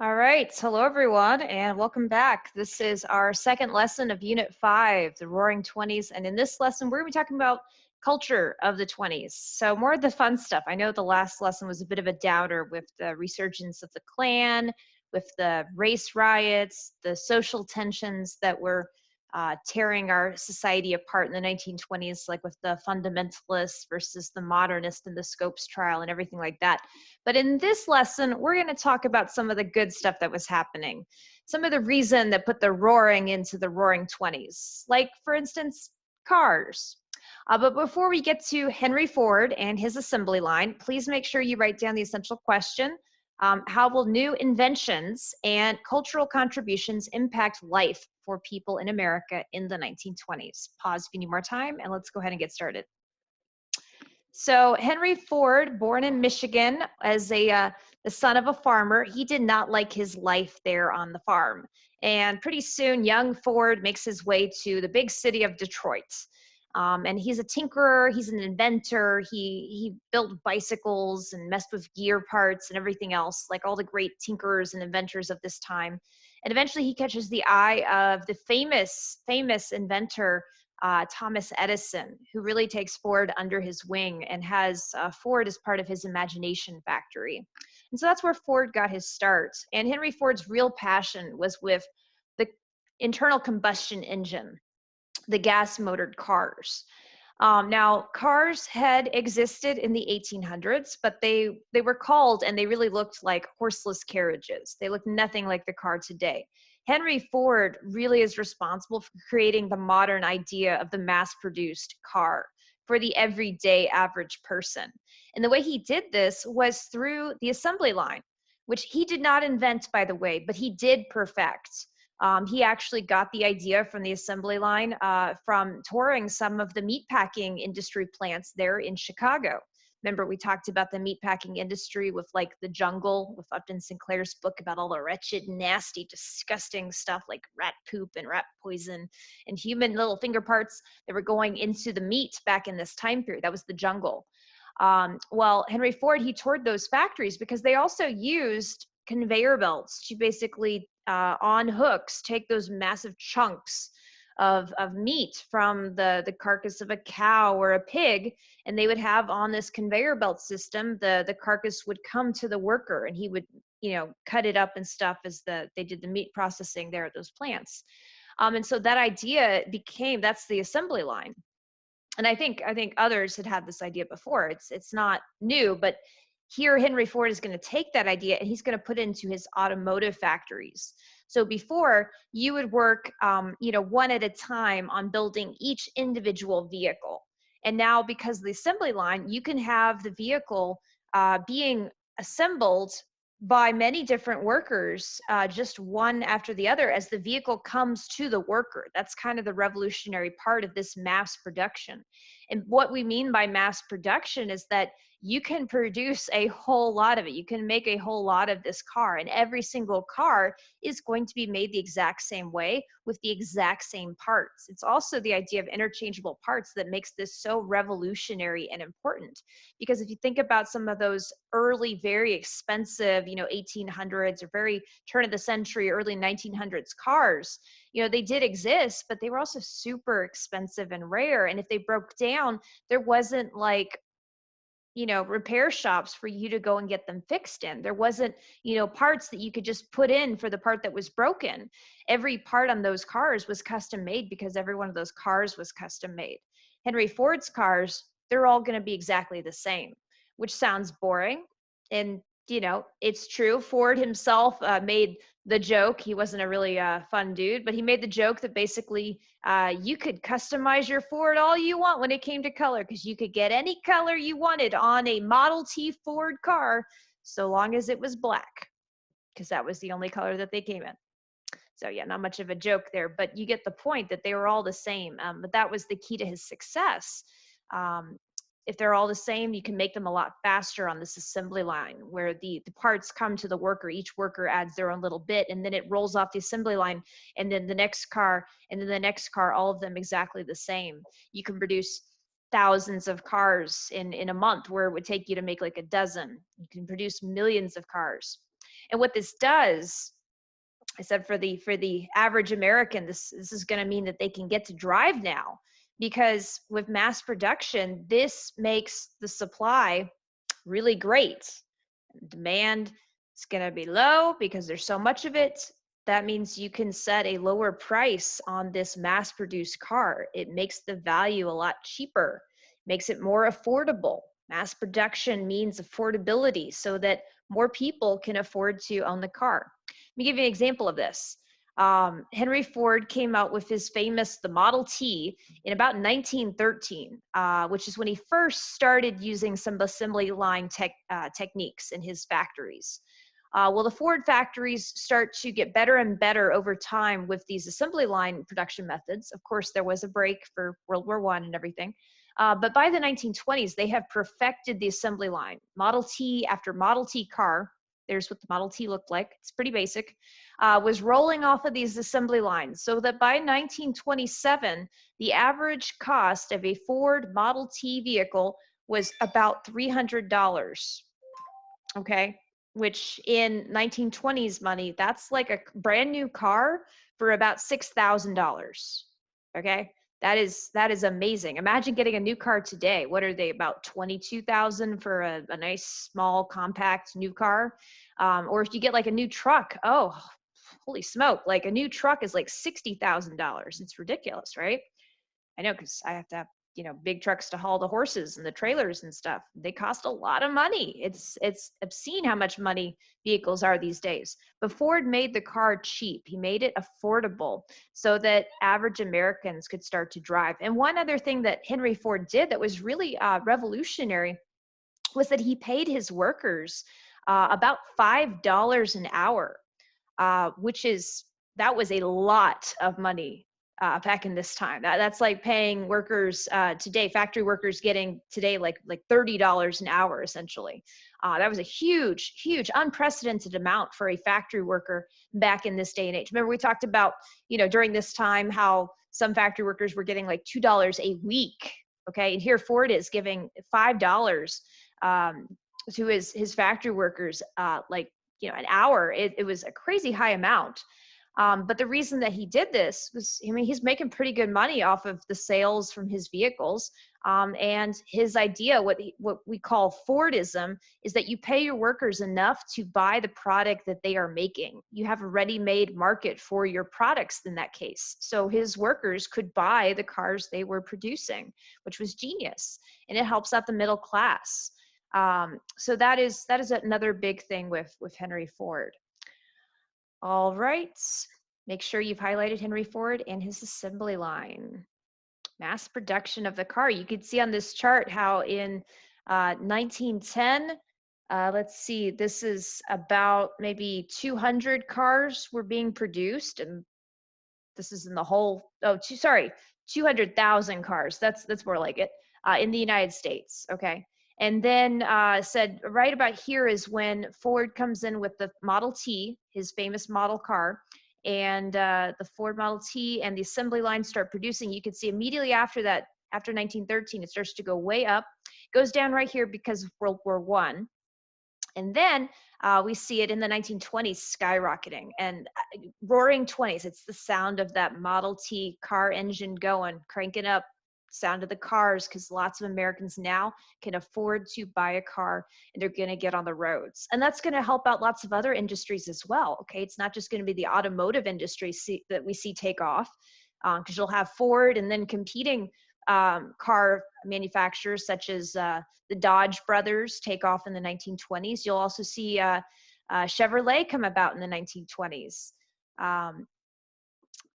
All right. Hello, everyone, and welcome back. This is our second lesson of Unit 5, the Roaring Twenties. And in this lesson, we're going to be talking about culture of the 20s. So, more of the fun stuff. I know the last lesson was a bit of a downer with the resurgence of the Klan, with the race riots, the social tensions that were tearing our society apart in the 1920s, like with the fundamentalists versus the modernists and the Scopes trial and everything like that. But in this lesson, we're going to talk about some of the good stuff that was happening, some of the reason that put the roaring into the roaring 20s, like, for instance, cars. But before we get to Henry Ford and his assembly line, please make sure you write down the essential question. How will new inventions and cultural contributions impact life for people in America in the 1920s? Pause if you need more time, and let's go ahead and get started. So Henry Ford, born in Michigan as the son of a farmer, he did not like his life there on the farm. And pretty soon, young Ford makes his way to the big city of Detroit. And he's a tinkerer, he's an inventor. He built bicycles and messed with gear parts and everything else, like all the great tinkerers and inventors of this time. And eventually, he catches the eye of the famous inventor Thomas Edison, who really takes Ford under his wing and has Ford as part of his imagination factory. And so that's where Ford got his start. And Henry Ford's real passion was with the internal combustion engine, the gas motored cars. Now, cars had existed in the 1800s, but they were called and they really looked like horseless carriages. They looked nothing like the car today. Henry Ford really is responsible for creating the modern idea of the mass-produced car for the everyday average person. And the way he did this was through the assembly line, which he did not invent, by the way, but he did perfect. He actually got the idea from the assembly line from touring some of the meatpacking industry plants there in Chicago. Remember, we talked about the meatpacking industry with like the jungle, with Upton Sinclair's book about all the wretched, nasty, disgusting stuff like rat poop and rat poison and human little finger parts that were going into the meat back in this time period. That was the jungle. Well, Henry Ford, he toured those factories because they also used conveyor belts to basically on hooks take those massive chunks of meat from the carcass of a cow or a pig, and they would have on this conveyor belt system, the carcass would come to the worker and he would cut it up and stuff as they did the meat processing there at those plants. And so that idea became, that's the assembly line. And I think others had this idea before. It's not new, but here Henry Ford is going to take that idea and he's going to put it into his automotive factories. So before, you would work one at a time on building each individual vehicle, and now because of the assembly line, you can have the vehicle being assembled by many different workers, just one after the other, as the vehicle comes to the worker. That's kind of the revolutionary part of this mass production. And what we mean by mass production is that you can produce a whole lot of it. You can make a whole lot of this car, and every single car is going to be made the exact same way with the exact same parts. It's also the idea of interchangeable parts that makes this so revolutionary and important. Because if you think about some of those early, very expensive, 1800s or very turn of the century, early 1900s cars, they did exist, but they were also super expensive and rare. And if they broke down, there wasn't like repair shops for you to go and get them fixed in. There wasn't parts that you could just put in for the part that was broken. Every part on those cars was custom made because every one of those cars was custom made. Henry Ford's cars, they're all going to be exactly the same, which sounds boring. And it's true. Ford himself made the joke. He wasn't a really fun dude, but he made the joke that basically you could customize your Ford all you want when it came to color, because you could get any color you wanted on a Model T Ford car so long as it was black, because that was the only color that they came in. So yeah, not much of a joke there, but you get the point that they were all the same. But that was the key to his success. Um, if they're all the same, you can make them a lot faster on this assembly line where the parts come to the worker. Each worker adds their own little bit, and then it rolls off the assembly line, and then the next car, and then the next car, all of them exactly the same. You can produce thousands of cars in a month where it would take you to make like a dozen. You can produce millions of cars. And what this does, I said for the average American, this is going to mean that they can get to drive now, because with mass production, this makes the supply really great. Demand is going to be low because there's so much of it. That means you can set a lower price on this mass produced car. It makes the value a lot cheaper, makes it more affordable. Mass production means affordability so that more people can afford to own the car. Let me give you an example of this. Henry Ford came out with his famous the Model T in about 1913, which is when he first started using some assembly line techniques in his factories. Well, the Ford factories start to get better and better over time with these assembly line production methods. Of course, there was a break for World War I and everything. But by the 1920s, they have perfected the assembly line. Model T after Model T car, there's what the Model T looked like. It's pretty basic, was rolling off of these assembly lines, so that by 1927, the average cost of a Ford Model T vehicle was about $300. Okay, which in 1920s money, that's like a brand new car for about $6,000. Okay, that is amazing. Imagine getting a new car today. What are they, about 22,000 for a nice small compact new car? Or if you get like a new truck, oh, holy smoke! Like a new truck is like $60,000. It's ridiculous, right? I know, because I have to have, big trucks to haul the horses and the trailers and stuff. They cost a lot of money. It's obscene how much money vehicles are these days. But Ford made the car cheap. He made it affordable so that average Americans could start to drive. And one other thing that Henry Ford did that was really revolutionary was that he paid his workers about $5 an hour, that was a lot of money back in this time. That's like paying workers today, factory workers getting today like $30 an hour essentially. That was a huge, unprecedented amount for a factory worker back in this day and age. Remember, we talked about, during this time how some factory workers were getting like $2 a week. Okay, and here Ford is giving $5 to his factory workers, an hour. It was a crazy high amount. But the reason that he did this was, he's making pretty good money off of the sales from his vehicles. And his idea, what we call Fordism, is that you pay your workers enough to buy the product that they are making. You have a ready-made market for your products in that case. So his workers could buy the cars they were producing, which was genius. And it helps out the middle class. So that is another big thing with Henry Ford. All right, make sure you've highlighted Henry Ford and his assembly line. Mass production of the car. You can see on this chart how in 1910, let's see, this is about maybe 200 cars were being produced, and this is in the whole, 200,000 cars. That's more like it, in the United States, okay? And then said right about here is when Ford comes in with the Model T, his famous model car, and the Ford Model T and the assembly line start producing. You can see immediately after that, after 1913, it starts to go way up, goes down right here because of World War I. And then we see it in the 1920s skyrocketing, and roaring 20s. It's the sound of that Model T car engine going, cranking up, sound of the cars, because lots of Americans now can afford to buy a car and they're going to get on the roads. And that's going to help out lots of other industries as well. Okay, it's not just going to be the automotive industry that we see take off, because you'll have Ford and then competing car manufacturers such as the Dodge brothers take off in the 1920s. You'll also see Chevrolet come about in the 1920s.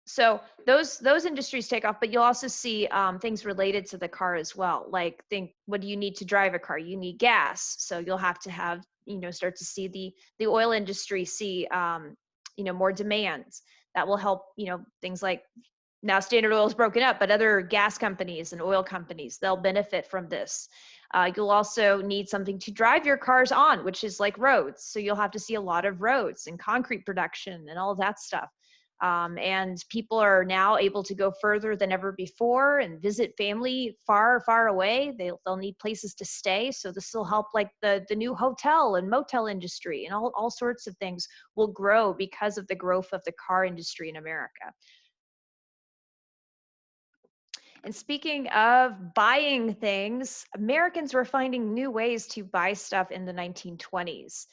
So those industries take off, but you'll also see things related to the car as well. Like, what do you need to drive a car? You need gas. So you'll have to have, start to see the oil industry see, more demands. That will help, things like, now Standard Oil is broken up, but other gas companies and oil companies, they'll benefit from this. You'll also need something to drive your cars on, which is like roads. So you'll have to see a lot of roads and concrete production and all that stuff. And people are now able to go further than ever before and visit family far, far away. They'll need places to stay. So this will help like the new hotel and motel industry, and all sorts of things will grow because of the growth of the car industry in America. And speaking of buying things, Americans were finding new ways to buy stuff in the 1920s.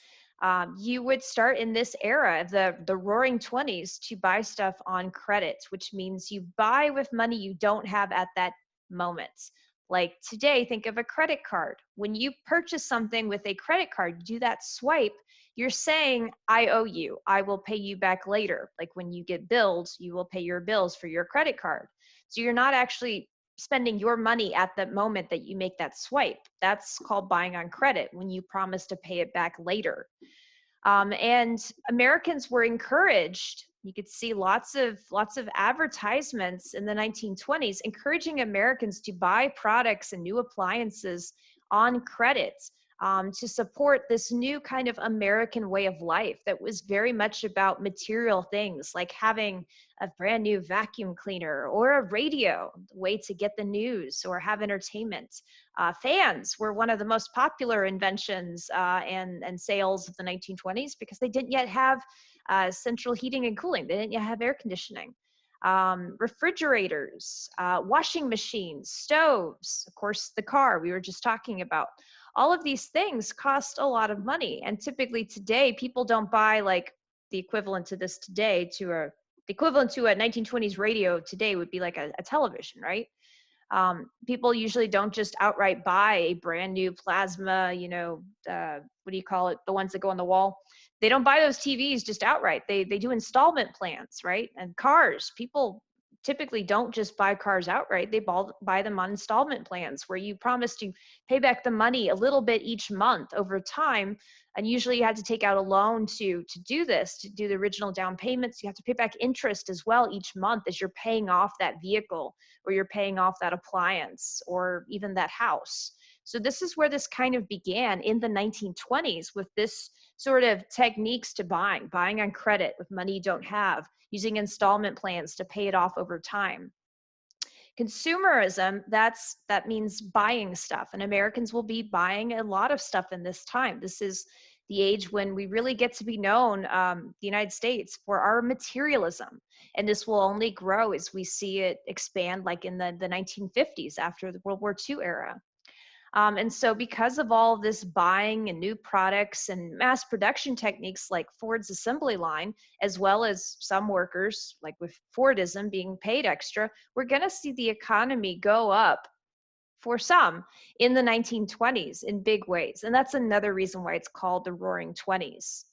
You would start in this era, the roaring 20s, to buy stuff on credit, which means you buy with money you don't have at that moment. Like today, think of a credit card. When you purchase something with a credit card, you do that swipe, you're saying, I owe you, I will pay you back later. Like when you get billed, you will pay your bills for your credit card. So you're not actually spending your money at the moment that you make that swipe. That's called buying on credit, when you promise to pay it back later. And Americans were encouraged. You could see lots of advertisements in the 1920s encouraging Americans to buy products and new appliances on credit, to support this new kind of American way of life that was very much about material things, like having a brand new vacuum cleaner or a radio, way to get the news or have entertainment. Fans were one of the most popular inventions and sales of the 1920s because they didn't yet have central heating and cooling. They didn't yet have air conditioning. Refrigerators, washing machines, stoves, of course, the car we were just talking about. All of these things cost a lot of money. And typically today, people don't buy like the equivalent to this today the equivalent to a 1920s radio today would be like a television, right? People usually don't just outright buy a brand new plasma, what do you call it? The ones that go on the wall. They don't buy those TVs just outright. They do installment plans, right? And cars, people typically don't just buy cars outright. They buy them on installment plans where you promise to pay back the money a little bit each month over time. And usually you have to take out a loan to do this, to do the original down payments. You have to pay back interest as well each month as you're paying off that vehicle, or you're paying off that appliance, or even that house. So this is where this kind of began in the 1920s, with this sort of techniques to buying on credit with money you don't have, using installment plans to pay it off over time. Consumerism, that means buying stuff, and Americans will be buying a lot of stuff in this time. This is the age when we really get to be known, the United States, for our materialism. And this will only grow as we see it expand, like in the 1950s after the World War II era. And so because of all this buying and new products and mass production techniques like Ford's assembly line, as well as some workers, like with Fordism, being paid extra, we're going to see the economy go up for some in the 1920s in big ways. And that's another reason why it's called the Roaring Twenties.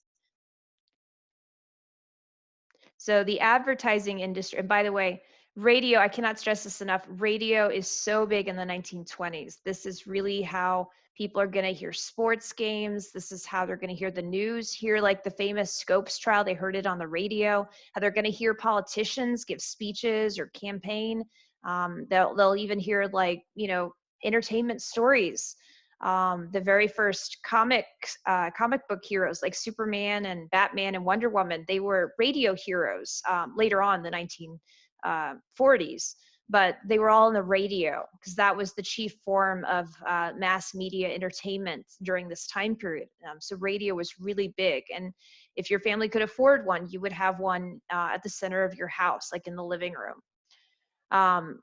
So the advertising industry, and by the way, radio, I cannot stress this enough, radio is so big in the 1920s. This is really how people are going to hear sports games. This is how they're going to hear the news, hear like the famous Scopes trial. They heard it on the radio. How they're going to hear politicians give speeches or campaign. They'll even hear like, entertainment stories. The very first comic book heroes like Superman and Batman and Wonder Woman, they were radio heroes later on in the 1940s, but they were all in the radio because that was the chief form of mass media entertainment during this time period. So radio was really big, and if your family could afford one, you would have one at the center of your house, like in the living room.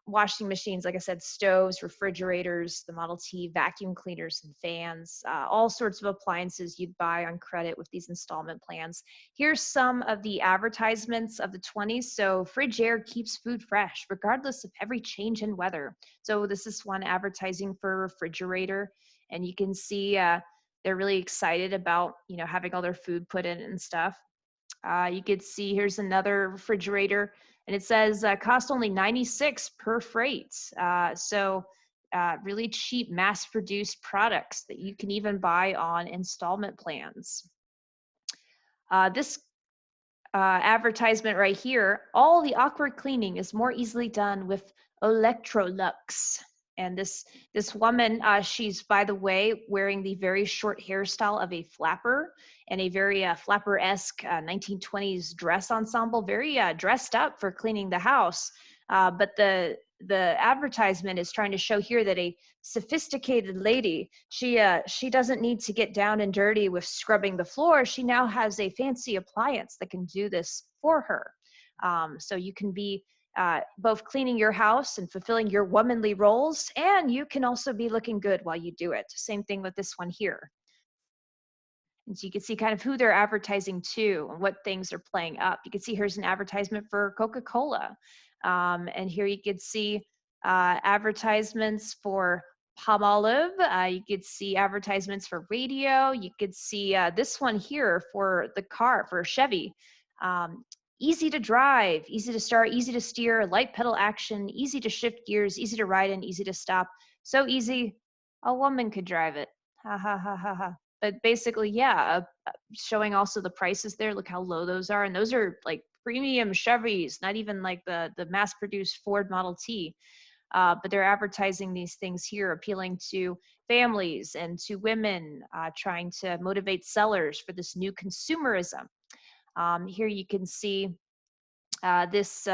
Washing machines, like I said, stoves, refrigerators, the Model T, vacuum cleaners and fans, all sorts of appliances you'd buy on credit with these installment plans. Here's some of the advertisements of the 20s. So Frigidaire keeps food fresh, regardless of every change in weather. So this is one advertising for a refrigerator, and you can see they're really excited about, having all their food put in and stuff. You could see here's another refrigerator, and it says cost only 96 per freight. So really cheap mass-produced products that you can even buy on installment plans. This advertisement right here, all the awkward cleaning is more easily done with Electrolux. And this woman, she's, by the way, wearing the very short hairstyle of a flapper and a very flapper-esque 1920s dress ensemble, very dressed up for cleaning the house. But the advertisement is trying to show here that a sophisticated lady, she doesn't need to get down and dirty with scrubbing the floor. She now has a fancy appliance that can do this for her. So you can be both cleaning your house and fulfilling your womanly roles, and you can also be looking good while you do it. Same thing with this one here. And so you can see kind of who they're advertising to and what things are playing up. You can see here's an advertisement for Coca-Cola. And here you can see advertisements for Palmolive. You could see advertisements for radio. You could see this one here for the car, for Chevy. Easy to drive, easy to start, easy to steer, light pedal action, easy to shift gears, easy to ride in, easy to stop. So easy, a woman could drive it. Ha ha ha ha ha. But basically, yeah, showing also the prices there. Look how low those are. And those are like premium Chevys, not even like the mass-produced Ford Model T. But they're advertising these things here, appealing to families and to women, trying to motivate sellers for this new consumerism. Here you can see this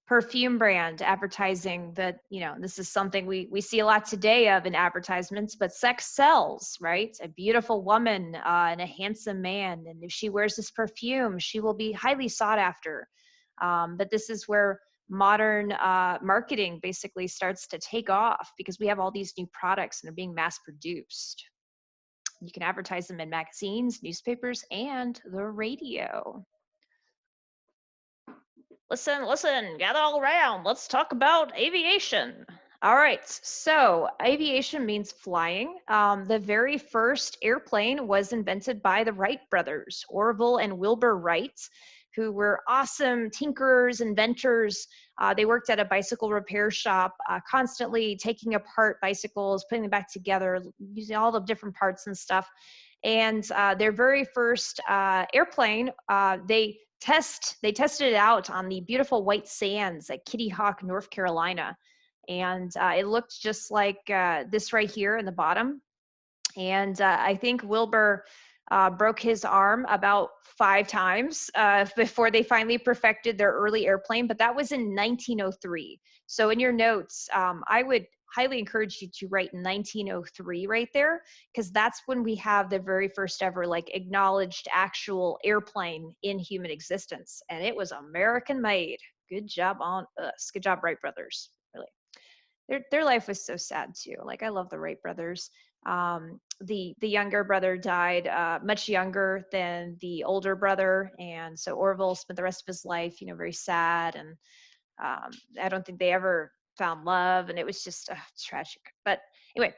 perfume brand advertising that, you know, this is something we see a lot today of in advertisements, but sex sells, right? A beautiful woman and a handsome man. And if she wears this perfume, she will be highly sought after. But this is where modern marketing basically starts to take off because we have all these new products and they're being mass produced. You can advertise them in magazines, newspapers, and the radio. Listen, gather all around. Let's talk about aviation. All right, so aviation means flying. The very first airplane was invented by the Wright brothers, Orville and Wilbur Wright, who were awesome tinkerers, inventors. They worked at a bicycle repair shop, constantly taking apart bicycles, putting them back together, using all the different parts and stuff. And their very first airplane, they tested it out on the beautiful white sands at Kitty Hawk, North Carolina. And it looked just like this right here in the bottom. And I think Wilbur broke his arm about 5 times before they finally perfected their early airplane, but that was in 1903. So in your notes, I would highly encourage you to write 1903 right there, because that's when we have the very first ever like acknowledged actual airplane in human existence, and it was American made. Good job on us. Good job, Wright brothers. Really, their life was so sad too. Like, I love the Wright brothers. The younger brother died much younger than the older brother, and so Orville spent the rest of his life, you know, very sad, and I don't think they ever found love, and it was just tragic. But anyway,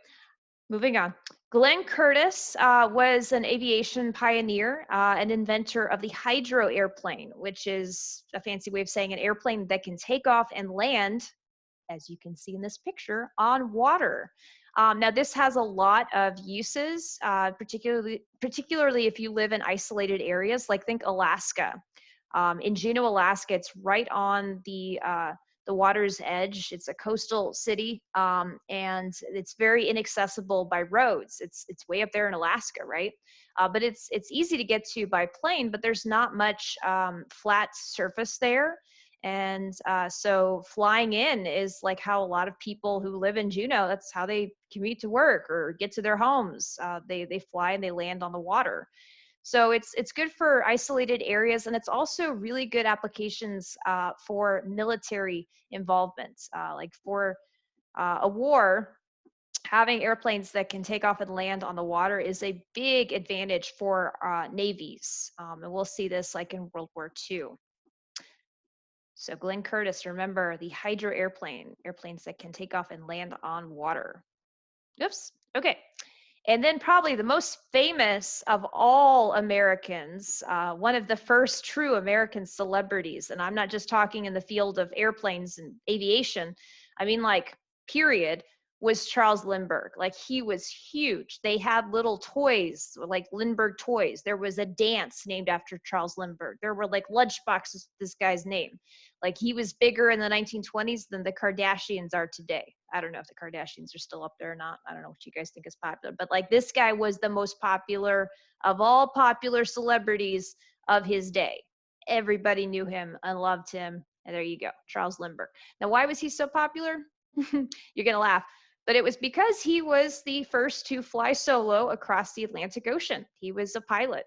moving on. Glenn Curtiss was an aviation pioneer, an inventor of the hydro airplane, which is a fancy way of saying an airplane that can take off and land, as you can see in this picture, on water. Now, this has a lot of uses, particularly if you live in isolated areas, like think Alaska. In Juneau, Alaska, it's right on the water's edge. It's a coastal city, and it's very inaccessible by roads. It's way up there in Alaska, right? But it's easy to get to by plane, but there's not much flat surface there. And so flying in is like how a lot of people who live in Juneau, that's how they commute to work or get to their homes. They fly and they land on the water. So it's good for isolated areas, and it's also really good applications for military involvement. Like for a war, having airplanes that can take off and land on the water is a big advantage for navies. And we'll see this like in World War II. So Glenn Curtiss, remember the hydro airplane, airplanes that can take off and land on water. Oops, okay. And then probably the most famous of all Americans, one of the first true American celebrities, and I'm not just talking in the field of airplanes and aviation, I mean like period, was Charles Lindbergh. Like, he was huge. They had little toys, like Lindbergh toys. There was a dance named after Charles Lindbergh. There were like lunch boxes with this guy's name. Like, he was bigger in the 1920s than the Kardashians are today. I don't know if the Kardashians are still up there or not. I don't know what you guys think is popular, but like, this guy was the most popular of all popular celebrities of his day. Everybody knew him and loved him. And there you go, Charles Lindbergh. Now, why was he so popular? You're going to laugh. But it was because he was the first to fly solo across the Atlantic Ocean. He was a pilot.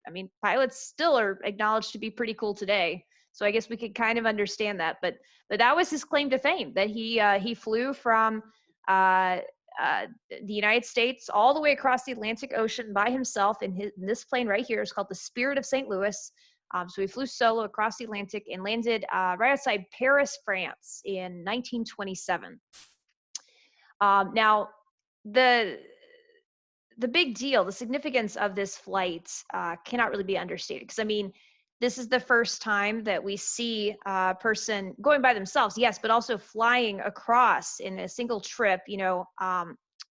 I mean, pilots still are acknowledged to be pretty cool today. So I guess we could kind of understand that. But that was his claim to fame, that he flew from uh, the United States all the way across the Atlantic Ocean by himself in this plane right here. It's called the Spirit of St. Louis. So he flew solo across the Atlantic and landed right outside Paris, France in 1927. Now, the big deal, the significance of this flight cannot really be understated. Because I mean, this is the first time that we see a person going by themselves, yes, but also flying across in a single trip,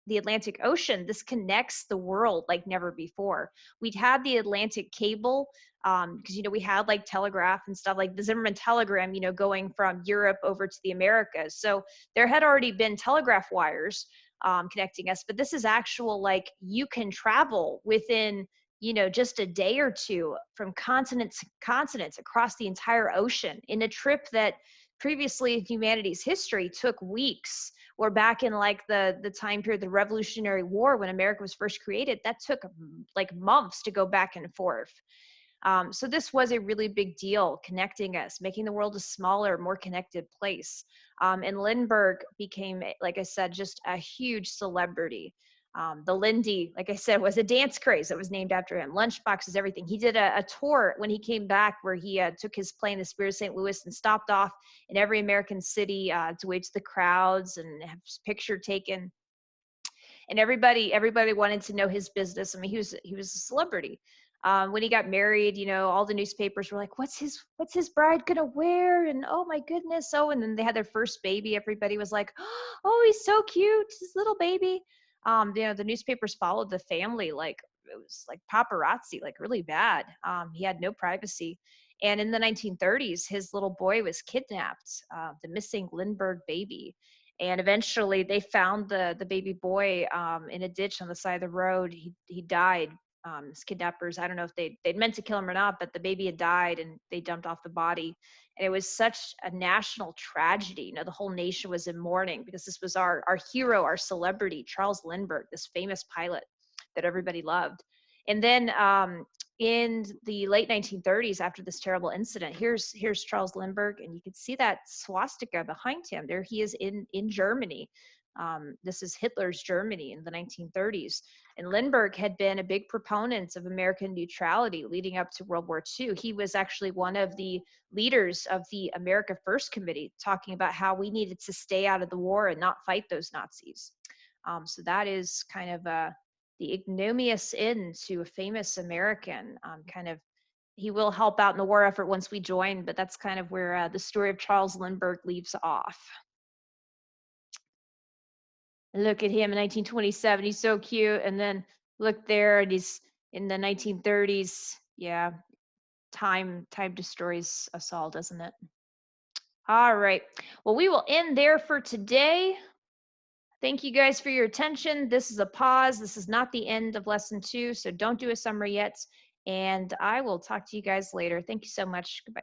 the Atlantic Ocean. This connects the world like never before. We'd had the Atlantic cable because, we had like telegraph and stuff, like the Zimmerman telegram, going from Europe over to the Americas. So there had already been telegraph wires connecting us, but this is actual, like, you can travel within just a day or two from continent to continent across the entire ocean in a trip that previously in humanity's history took weeks, or back in like the time period, the Revolutionary War, when America was first created, that took like months to go back and forth. So this was a really big deal, connecting us, making the world a smaller, more connected place. And Lindbergh became, like I said, just a huge celebrity. The Lindy, like I said, was a dance craze that was named after him. Lunchboxes, everything. He did a tour when he came back where he took his plane, the Spirit of St. Louis, and stopped off in every American city to wait to the crowds and have his picture taken. And everybody wanted to know his business. I mean, he was a celebrity. When he got married, all the newspapers were like, what's his bride gonna wear? And oh my goodness. Oh, and then they had their first baby. Everybody was like, oh, he's so cute, his little baby. The newspapers followed the family like it was like paparazzi, like really bad. He had no privacy. And in the 1930s, his little boy was kidnapped, the missing Lindbergh baby. And eventually they found the baby boy in a ditch on the side of the road. He died. His kidnappers, I don't know if they'd meant to kill him or not, but the baby had died and they dumped off the body. And it was such a national tragedy. The whole nation was in mourning because this was our hero, our celebrity, Charles Lindbergh, this famous pilot that everybody loved. And then in the late 1930s, after this terrible incident, here's Charles Lindbergh, and you can see that swastika behind him. There he is in Germany. This is Hitler's Germany in the 1930s. And Lindbergh had been a big proponent of American neutrality leading up to World War II. He was actually one of the leaders of the America First Committee, talking about how we needed to stay out of the war and not fight those Nazis. So that is kind of the ignominious end to a famous American. He will help out in the war effort once we join, but that's kind of where the story of Charles Lindbergh leaves off. Look at him in 1927. He's so cute. And then look there, and he's in the 1930s. Yeah, time destroys us all, doesn't it? All right. Well, we will end there for today. Thank you guys for your attention. This is a pause. This is not the end of lesson 2, so don't do a summary yet. And I will talk to you guys later. Thank you so much. Goodbye.